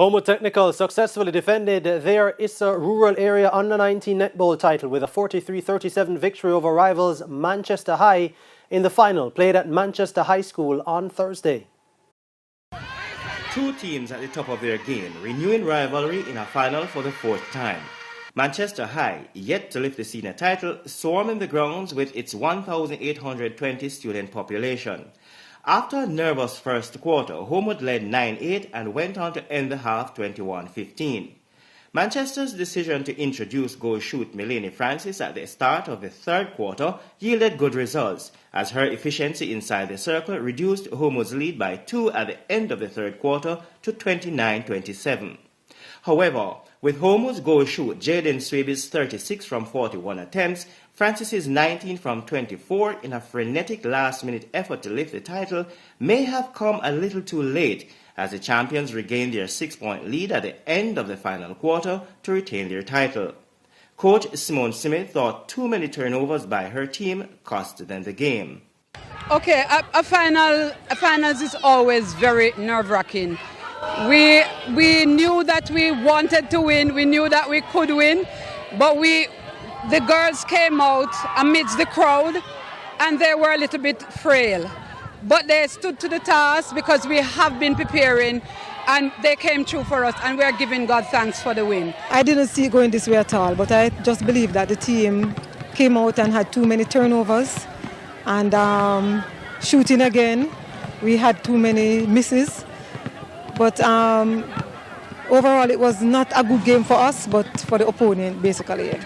Holmwood Technical successfully defended their ISSA Rural Area Under-19 Netball title with a 43-37 victory over rivals Manchester High in the final played at Manchester High School on Thursday. Two teams at the top of their game, renewing rivalry in a final for the fourth time. Manchester High, yet to lift the senior title, swarming the grounds with its 1,820 student population. After a nervous first quarter, Holmwood led 9-8 and went on to end the half 21-15. Manchester's decision to introduce goal shoot Melanie Francis at the start of the third quarter yielded good results, as her efficiency inside the circle reduced Holmwood's lead by 2 at the end of the third quarter to 29-27. However, with Holmwood's goal shoot Jaden Swaby's 36 from 41 attempts, Francis's 19 from 24 in a frenetic last-minute effort to lift the title may have come a little too late, as the champions regained their 6-point lead at the end of the final quarter to retain their title. Coach Simone Smith thought too many turnovers by her team cost them the game. Okay, a finals is always very nerve-wracking. We knew that we wanted to win, we knew that we could win, but the girls came out amidst the crowd and they were a little bit frail. But they stood to the task because we have been preparing and they came through for us, and we are giving God thanks for the win. I didn't see it going this way at all, but I just believe that the team came out and had too many turnovers and shooting again. We had too many misses. But overall, it was not a good game for us, but for the opponent, basically.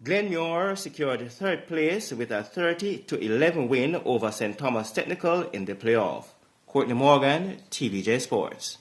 Glenmuir secured third place with a 30-11 win over St. Thomas Technical in the playoff. Courtney Morgan, TVJ Sports.